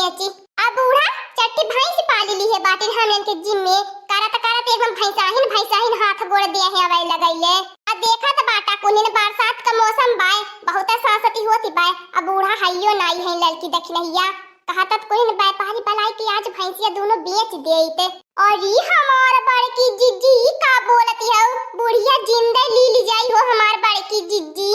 बेची। अब बूढ़ा चट्टी भैंस पाली ली है बाटे हमन के जिम में करत एकदम भैंसाहिन हाथ गोड़ दिया है अवै लगैले। अब देखा तो बाटा कुनिन बरसात का मौसम बाय बहुत सांसती होती बाय। अब बूढ़ा हइयो नाई है लड़की देखनहिया कहता तो कुनिन व्यापारी बलाई कि आज भैंसिया दोनों बेच देते। और ई हमार बड़की जिज्जी का बोलती है बुढ़िया जिंदा ली जाई हो हमार बड़की जिज्जी।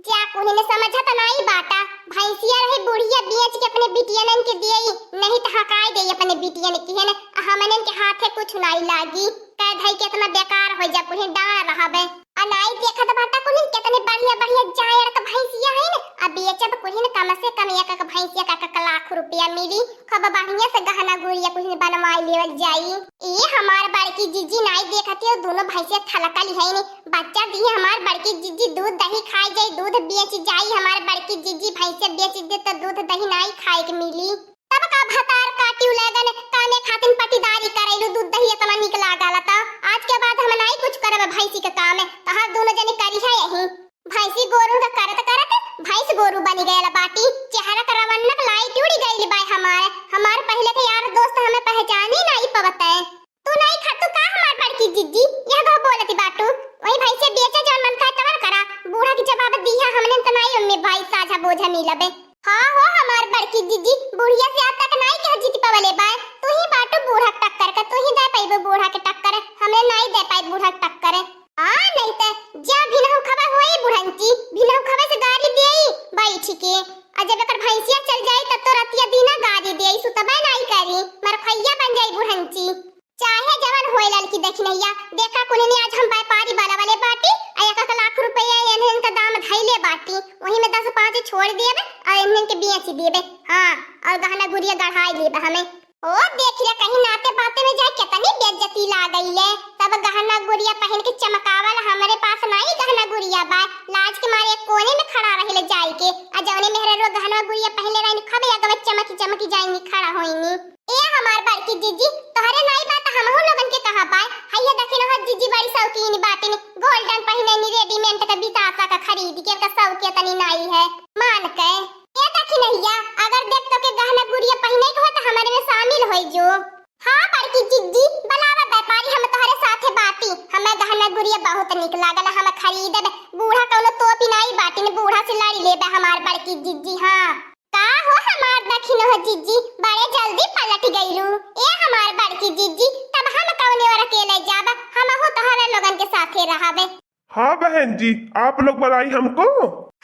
जा कुनिन समझा तो नहीं बाटा भैंसिया रहे बुढ़िया बेच के अपने बिटियन के देई नहीं तो हकाई दे अपने बिटियन की है ना हमनन के हाथे कुछ नहीं लागी कह धई के इतना बेकार हो जा कुनिन डार रहबे। अनाई देखा तो बाटा कुनिन कितने बढ़िया जायर का भैंसिया है ना अब बेचब कुनिन कम से कम एक भैंसिया का लाख रुपया मिली खब बढ़िया से गहना गुड़िया कुनिन बनवाई लेवल जाई। ए हमार बड़की जिज्जी नाई देखती हो दोनों भैंसिया थलकली है नी बच्चा दी हमार बड़की जिज्जी दूध दही खाई जाई दूध बेच जाई हमार बड़की जिज्जी भैंसिया बेच दे तो दूध दही नाई खाए के मिली। तब का भतार काटी लगन काने खातिन पटीदारी करैलु दूध दही इतना निक लागला त आज के बाद हम नहीं कुछ करब भैंसी के काम है तहां दोनों जने करी है यही। भैंसी गोरू का करत भैंस गोरू बनी गयल बाटी चेहरा का रवन्नक लाइट उड़ी गइल बाय हमार पहले के यार दोस्त हमें पहचान ही नहीं पवत है। तू नहीं खातू का हमार बड़की जिज्जी यह गो बोलती बाटू वही भैंसे बेचे जन मन का तवर करा बूढ़ा की जवाब दिया हमने त नहीं उम्मे भाई साझा बोझा मिलबे। हां हो हमार बड़की जिज्जी बुढ़िया से अब तक नहीं कह जीत पवले बाय तू ही बाटू बूढ़ा टक्कर का तू ही दे पाइबे बूढ़ा के टक्कर हमें नहीं दे पाई बूढ़ा टक्कर आ नहीं त जा बिना खबर होई बुढ़ंची बिना खबर से गाड़ी देई बैठ के आ जब एकर भैंसिया चल जाई त तो रतिया दिना गाड़ी देई सुतबे नहीं करी मर खैया बन जाई बुढ़ंची चाहे जवान होय लड़की देखनैया देखा कुने ने आज हम व्यापारी वाले बाटी आ 1 लाख रुपया एनहन का दाम धइले बाटी वही में 10-5 छोड़ देबे और एनहन के बेच देबे। हां और गहना गुड़िया गढ़ाई लेबे हमें ओ देख ले कहीं नाते बाते में जाए कितनी बेइज्जती ला गईले तब गहना गुड़िया पहन के चमकावल हमारे पास नहीं गहना गुड़िया बा लाज के मारे कोने में खड़ा रहले जाई के आ जौने मेहरे रो गहना गुड़िया पहले रहनी खबे अगवा चमकी जाईनी खड़ा होईनी। ए हमार बड़की जिज्जी तोहरे नहीं बात हमहु लोगन के कहा पाए हइया देखिन हो जिज्जी बड़ी शौकीन बाटे ने गोल्डन पहिने नी रेडीमेड का बितासा का खरीद के का शौक तनी नहीं है मान के ए देखिन नैया अगर देख तो के गहना गुड़िया पहने के हो त हमारे में शामिल होई जो। हां बड़की जिज्जी बलावा व्यापारी हम तोहरे साथे बाती हमें गहना गुड़िया बहुत निक लागल हम खरीदबे बूढ़ा कौनो तोपी नहीं बाटी ने बूढ़ा से लड़ी लेबे हमार बड़की जिज्जी। हां का हो हमार दखिन हो जिज्जी बड़े जल्दी पलट गइलू ए हमार बड़की जिज्जी तब हम कौने और अकेले जाब हम हो तोहरे लोगन के साथे रहबे। हाँ बहन जी आप लोग बुलाई हमको।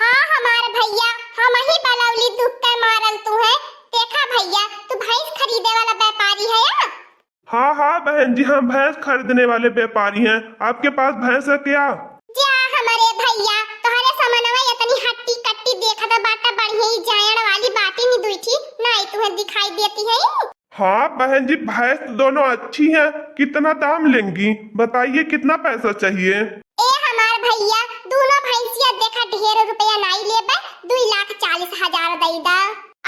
हाँ हमार भैया हम ही बलौली दुख के मारल तू है देखा भैया तू भैंस खरीदे वाला व्यापारी है या? हाँ बहन जी हम भैंस खरीदने वाले व्यापारी हैं आपके पास भैंस है क्या? जा हमारे भैया तोहरे समनवा इतनी हट्टी कट्टी देखा तो बाटा बढ़िया ही जायण वाली बातें नहीं दुई थी नहीं तुम्हें दिखाई देती है। हाँ बहन जी भैंस दोनों अच्छी हैं कितना दाम लेंगी बताइए कितना पैसा चाहिए? ए हमार भैया दोनों भैंसिया देखा ढेर रुपया नहीं लेबे 2,40,000 दई दा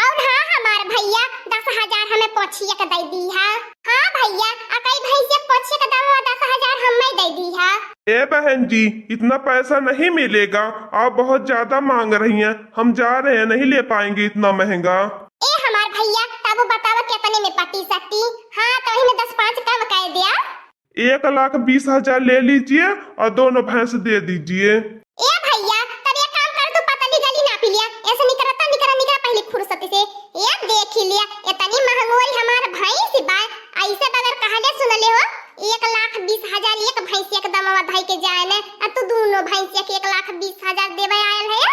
और हाँ हमार भैया 10,000 हमें पोछिया का दई दी है। हाँ भैया अकई भैंसिया पोछिया का दाम 10,000 हमें दई दी है। ए बहन जी इतना पैसा नहीं मिलेगा आप बहुत ज्यादा मांग रही हैं हम जा रहे हैं नहीं ले पाएंगे इतना महंगा। ए हमार भैया तब बतावा कितने में पटी सकती? हाँ तो ही में 10-5 कम कर दिया 1,20,000 ले लीजिए और दोनों भैंस दे दीजिए। ए भैया तब एक काम कर तू पतली गली नाप लिया ऐसे निकरा पहले फुर्सत से ये देख लिया इतनी महंगाई हमार भैंस बा ऐसे बगैर कहले सुनले हो 1,20,000 एक भैंसिया के दमवा धाई के जाए ने तू दोनों भैंसिया के 1,20,000 देवे आयल है।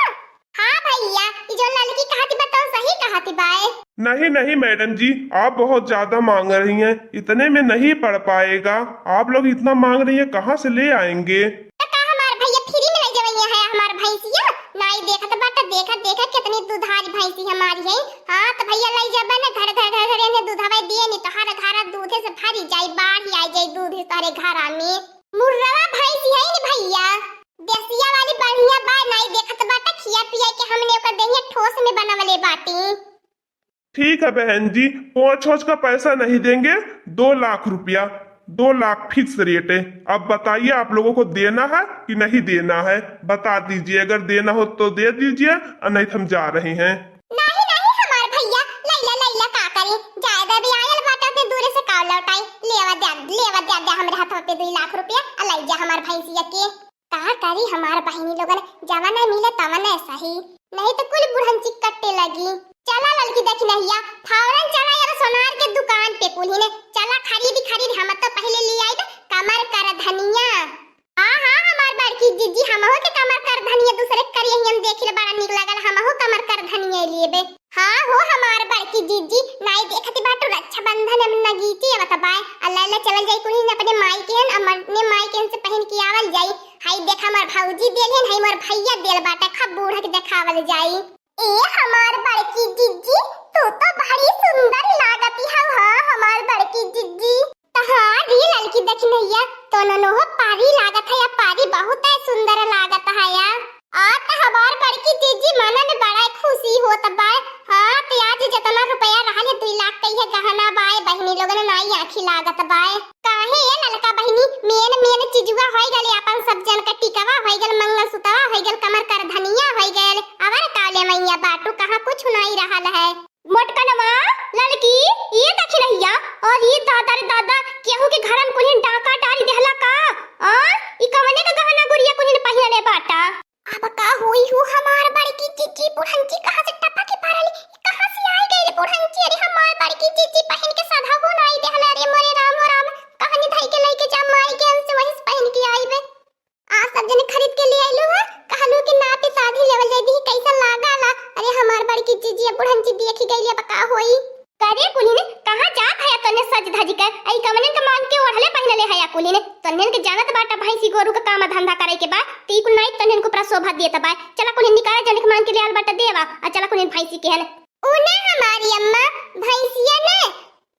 हाँ भैया ये जो लड़की कहती बताओ सही कहती बाए। नहीं मैडम जी आप बहुत ज्यादा मांग रही हैं इतने में नहीं पड़ पाएगा आप लोग इतना मांग रही हैं कहाँ से ले आएंगे? हमार भैया फ्री में नहीं जवैया है हमार भैंसिया नहीं देखा तो बाटा देखा कितनी दुधारी भैंसी हमारी है। हाँ तो भैया ले जब ना घर ने दूधवा दिए नहीं तो हर घर दूधे से भरी जाई बाढ़ आई जाई दूध तारे घर में मुर्रवा भैंसी है नी भैया देसिया वाली बढ़िया बा नहीं देखत बाटा खिया पिया के हमने ओकर देहिया ठोस में बनावले बाटी। ठीक है बहन जी पोछ का पैसा नहीं देंगे 2 लाख रुपया 2 लाख फिक्स रेट है। अब बताइए आप लोगों को देना है कि नहीं देना है बता दीजिए अगर देना हो तो दे दीजिए और नहीं तो हम जा रहे हैं। नहीं हमार भैया लैला का करें लेवा दे हमरे हाथ पे 2 लाख रुपया अलाई जा हमार भैंसिया के। का करी हमार बहिनी लोगन जवा ना मिले तवा ना सही, नहीं तो कुल बुढ़ंची कट्टे लगी। चला लड़की देखी नहिया फौरन चला यार सोनार के दुकान पे कुली ने चला खरीद हम तो पहले ले आई कमर कर धनिया। हां हमार बड़की जीजी हमहु के कमर कर धनिया दूसरे करिए हम देखिले बड़ा निक लागल हमहु कमर कर धनिया लेबे। हां हो हमार बड़की जीजी नाई देखती बाटो रक्षाबंधन में नगीती बताबाय अल्लाह अल्लाह चल जाई कुली ने अपने माई के अपने माई के से पहन के आवल जाई। हाय देख हमार भौजी देले हाय मोर भैया देल बाटा खब बूढ़ा के देखावल जाई। ए हमार बड़की जीजी तू तो बड़ी सुंदर लागती है। हां हमार बड़की जीजी तहारी लड़की देखी नैया तो ननो पारी लागत है या पारी बहुत है सुंदर लागत है या आत हमार बड़की जीजी मन में बड़ा खुशी होत बा। हां तो आज जितना रुपया रहले 2 लाख कहिए गहना बाय बहिनी लोगन नाई आखी लागत बाय। काहे ये ललका बहिनी मेन चीजुआ होई गले अपन सब जन का टिकवा होई गल मंगलसूत्रवा होई गल कमर कर धनिया होई गल अवर काले मैया बाटू कहां कुछ नहीं रहल है। मोटकनवा लड़की ये देखी रहिया और ये दादा रे दादा केहू के घरन कुलिन डाका डाली देहला का ई कवने का गहना गुड़िया कुलिन पहिरले बाटा। अब का होई हो हमार बड़की जीजी बुढ़ंची कहां से टपा के पारली कहां से आई गई बुढ़ंची। अरे हमार बड़की जीजी पहन के साधा हो नहीं देहला रे मोरे राम कहानी धाई के लेके जा माई के हमसे वही पहन के आईबे। आ सब जने खरीद के ले आइलो है कहलू कि ना पे शादी लेवल जाई दी कैसा लागला। अरे हमार बड़की जीजी बुढ़ंची देखी गईली अब का होई करे कुलीने कहां जात है तने सज धज के आई कमने के मान के ओढ़ले पहनले है या कुलीने तन्नेन के जानत बाटा भैंसी गोरु का काम धंधा करे के बा ती कुल नाई तन्नेन को प्रशोभा देत बा। चला कुलीन निकाले जने के मान के ले आल बाटा देवा आ चला कुलीन भैंसी के हन उने हमारी अम्मा भैंसिया ने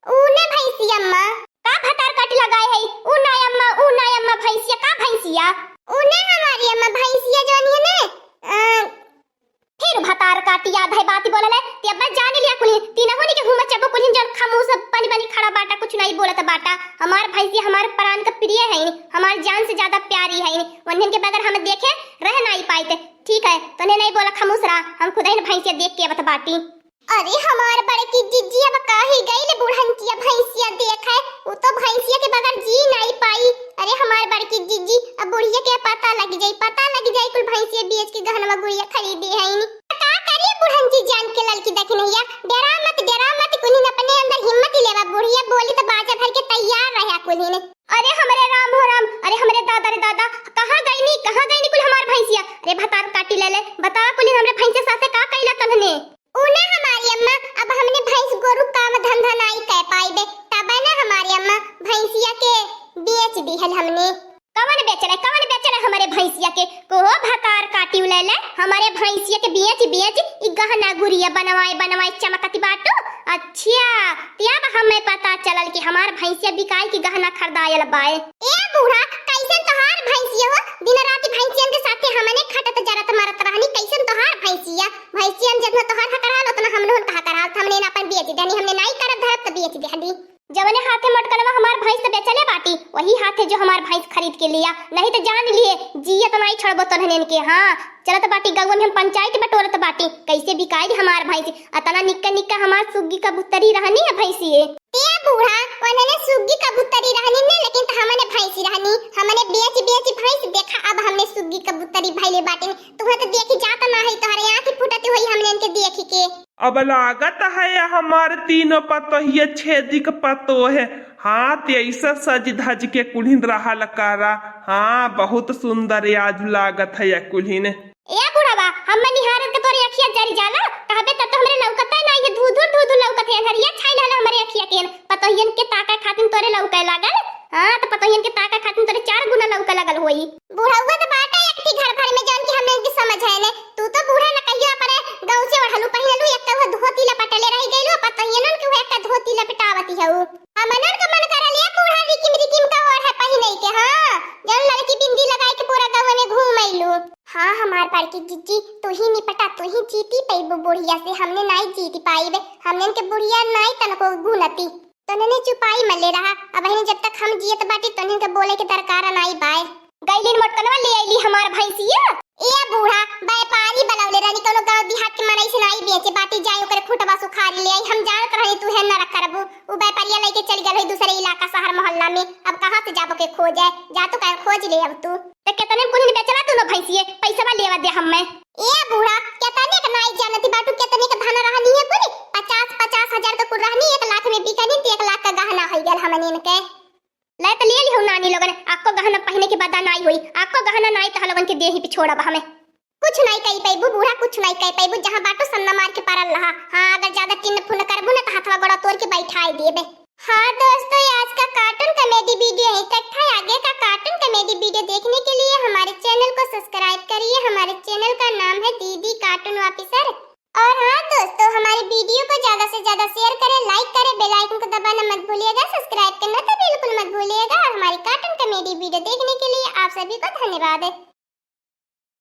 उने भैंसी अम्मा का भतार काट लगाए है उने अम्मा भैंसिया का भैंसिया उने हमारी अम्मा भैंसिया जोनी ने फिर भतार काटी याद है बात बोलले ते अब जान लिया कुली तीन होनी के घूम चबो कुली जन खामोश बनी खड़ा बाटा कुछ नहीं बोलत बाटा। हमार भैंसी हमार प्राण का प्रिय है हमार जान से ज्यादा प्यारी है वंदन के बगैर हम देखे रह नहीं पाते। ठीक है तने नहीं बोला खामोश रहा हम खुद ही भैंसिया देख के बता बाटी। अरे हमार बड़की जीजी अब काहे गईले बुढ़ंतिया भैंसिया देखे वो तो भैंसिया के बगैर जी नहीं पाई। अरे हमार बड़की जीजी अब बुढ़िया के पता लग जाई कुल भैंसिया बेच के गहनवा गुड़िया खरीदे है का करिए बुढ़ंती जान के ललकी देखी नैया डरा मत कुनी ने अपने अंदर हिम्मत ही लेवा बुढ़िया बोली तो बाजा भर के तैयार रहा कुनी ने। अरे हमरे राम हो राम अरे हमरे दादा रे दादा कहां गईनी कुल हमार भैंसिया। अरे भतार काटी ले बता कुली हमरे भैंसे साथे का कइला तन्ने उने हमारी अम्मा अब हमने भैंस गोरु काम धंधा नहीं कर पाईबे तब ना हमारी अम्मा भैंसिया के बेच दिहल हमने। कवन बेचले हमारे भैंसिया के को भतार काटी ले हमारे भैंसिया के बेच ई गहना गुड़िया बनवाए चमकती बाटो। अच्छा तब हमें पता चलल कि हमार भैंसिया बिकाई की गहना खरीदायल बाए। ए बूढ़ा कैसन तोहार भैंसिया हो दिन रात भैंसियन के साथे हमने खटत जरत मारत रहनी कैसन तोहार भैंसिया जितना तोहार हकराल उतना हमने कहा कराल हमने अपन बेच देनी हमने नहीं करत धरत तो बेच देहली। जवने हाथे मटकलवा हमार भैंस से बेचले बाटी वही हाथे जो हमार भैंस खरीद के लिया नहीं तो जान लिए जियत नहीं छड़बो तन्हन के। हां चलत बाटी गगन हम पंचायत बटोरत बाटी कैसे बिकाई हमार भैंस अतना निक्का हमार सुग्गी कबूतरी रहनी है भैंसिए। ते बूढ़ा ओने सुग्गी कबूतरी रहनी ने लेकिन तो हमने भैंसी रहनी हमने बेच भैंस देखा अब हमने सुग्गी कबूतरी भइले बाटी तुहा तो देखी जात ना है तोहरे आंख फुटत होई हमने इनके देखी के। अब लागत है हमार तीनों पतोहिए छेदी के पतो है। हाँ ऐसा सज धज के कुल्हिन रहा लकारा। हाँ बहुत सुंदर आज लागत है कुल्हिन। ए बुढ़ावा हम निहारत के तोरी अखिया जरी जाला कहबे त हमरे लौकत नहीं है धू लौकत है हरिया छाइल हला हमरे अखिया के पतोहियन के ताका खातिन तोरे लौके लागल। हां तो पतोहियन के ताका खातिन तोरे 4 गुना लौके लागल होई। बुढ़ावा तो बाटा एकटी घर भर में जान के हमने इनकी समझ है ने तू तो बूढ़ा न कहियो अपने गांव से ओढ़लू पहिनलू एक तो धोती लपटले रह गइलो पतोहियन के एक धोती लपटावती हऊ हमनन का मन करले बूढ़ा रिकिम का ओढ़ है पहिनै के। हां जन लड़की बिंदी लगाई के पूरा गांव में घूम आइलू। हां हमार बड़की जीजी तू ही निपटा तू ही जीती पैबो बुढ़िया से हमने नहीं जीती पाईबे हमने के बुढ़िया नहीं तनको गुनती तने चुपाई मले रहा अब जब तक हम जियत बाटी तने के बोले के दरकार नहीं बाय। गईलिन मोटकनवा ले आईली हमार भैंसिया ए बूढ़ा व्यापारी बनवले रानी कोनो गांव देहात के मनई से नाई बेचे बाटी जाई ओकर खुटवा सुखारी ले आई हम जानत रही तू है ना करबू उ व्यापारिया लेके चल गेल है दूसरे इलाका शहर मोहल्ला में अब कहां से जाबो के खोजे जा तो कहां खोज ले अब तू त केतने कुनी बेचला तू न भैंसिए पैसा लेवा दे हम में ए बूढ़ा केतने का नाई जानती बाटू केतने का धाना रहनी है कुनी 50 हजार का कुल रहनी 1 लाख में बिकनी 1 लाख का गहना हो गेल हमन इनके ले त ले लिहो नानी लोगन आपको गहना पहने के बाद नाई होई आपको गहना नाई त लोगन के देह ही छोड़ब हमें कुछ नहीं कई पैबू बूढ़ा कुछ नहीं कई पैबू जहां बाटो सन्ना मार के पारल रहा हां अगर ज्यादा टिन फुन करबू ना त हाथवा गोड़ा तोड़ के बैठाई देबे। हां दोस्तों आज का कार्टून कॉमेडी वीडियो यहीं तक था। आगे का कार्टून कॉमेडी वीडियो देखने के लिए हमारे चैनल को सब्सक्राइब करिए। हमारे चैनल का नाम है दीदी कार्टून ऑफिसर। और हाँ दोस्तों हमारे वीडियो को ज्यादा से ज्यादा शेयर करें, लाइक करें, बेल आइकन को दबाना मत भूलिएगा, सब्सक्राइब करना तो बिल्कुल मत भूलिएगा। हमारी कार्टून कॉमेडी वीडियो देखने के लिए आप सभी को धन्यवाद।